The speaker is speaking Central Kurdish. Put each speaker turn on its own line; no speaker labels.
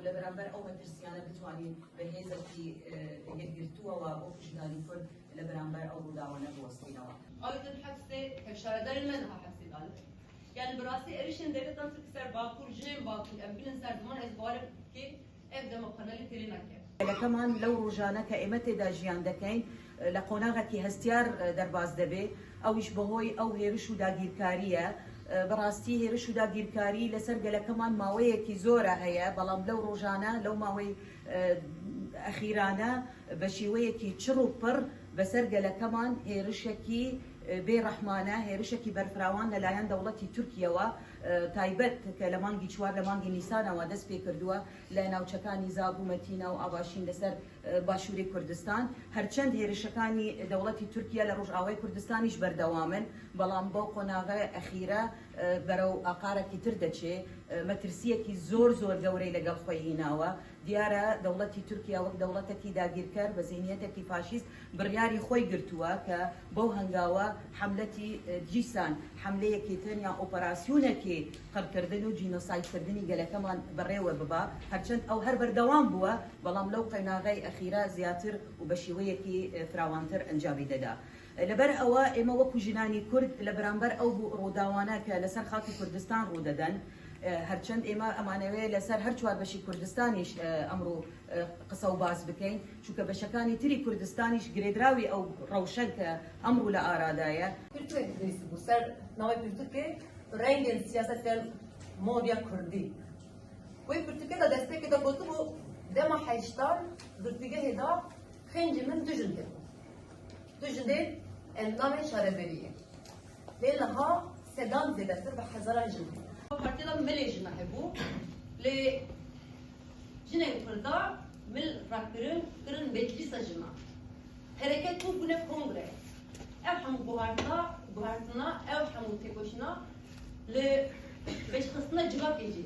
لبرانبر او مترسیانه بتوانین به هیزکی یکگرتووە و بۆ کوژنانی کورد لبرانبر او روداوانه بوەستینەوە.
آیدن حبسê hevşaredarên me niha hebsê dalin. Yani bi rastî êrişên devletan ser Bakur, jinên Bakur em bilin ser ziman ez barim kê ev demokranelî têlê neke.
لەکەمان لەو ڕۆژانە کە ئێمە تێدا ژیان دەکەین لە قۆناغێکی هەستیار دەرباز دەبێ ئەویش بەهۆی ئەو هێرش و داگیرکاریە بەڕاستی هێرش و داگیرکاری لەسەر گەلەکەمان ماوەیەکی زۆرە هەیە بەڵام لەو ڕۆژانە لەو ماوەی ئەخیرانە بە شێوەیەکی چڕ و پڕ بەسەر گەلەکەمان هێرشێکی بێڕەحمانە هێرشێکی بەرفراوان لەلایەن دەوڵەتی تورکیەوە تایبەت کە لە مانگی چوار لە مانگی نیسانەوە دەست پێ کردووە لە ناوچەکانی زاب و مەتینە و ئاباشین لەسەر باشووری کوردستان هەرچەند هێرشەکانی دەوڵەتی تورکیا لە ڕۆژئاوای کوردستانیش بەردەوامن بەڵام بۆ قۆناغە ئەخیرە بەرەو ئاقارێکی تر دەچێ مەترسیەکی زۆر زۆر گەورەی لەگەڵ خۆی هیناوە دیارە دەوڵەتی تورکیا وەک دەوڵەتێکی داگیرکەر بە زینیەتێکی فاشیست بڕیاری خۆی گرتووە کە بەو هەنگاوە حملەتی جیسان حملەیەکی تر یا ئۆپەراسیۆنێکی قەرکردن و جینۆسایدکردنی گەلەکەمان بەڕێوە ببا هەرچەند ئەو هەر بەردەوام بووە بەڵام لەو قەیناغەی ئەخیرە زیاتر و بە شێوەیەکی فراوانتر ئەنجامی دەدا. لەبەر ئەوە ئێمە وەکو ژنانی کورد لە بەرامبەر ئەو ڕووداوانە کە لەسەر خاکی کوردستان ڕوودەدەن هەرچەند ئێمە ئەمانەوەی لەسەر هەر چوار بەشی کوردستانیش ئەمڕۆ قسە و باز بکەین چونکە بەشەکانی تری کوردستانیش گرێدراوی ئەو ڕەوشەن کە ئەمڕۆ لە ئارادایە
سەر ناوی پرتوکێ ڕێنگên سیاسەتên مۆریا کوردی وی پرتوکێ لە دەستێکێدا گوتبوو دەما هەیشتان گرتوگەهێ دا خێنجی من du jin hebû du jinê endamê şareberiyê lê niha sedan zêdetir bi hezaran jin
Partiya milê jina hebû lê jinên Kurda mil rakirin kirin meclîsa jina hereket û bûne kongre ev hemû guhartina ew hemû têkoşîna li pêşxistina civakê jî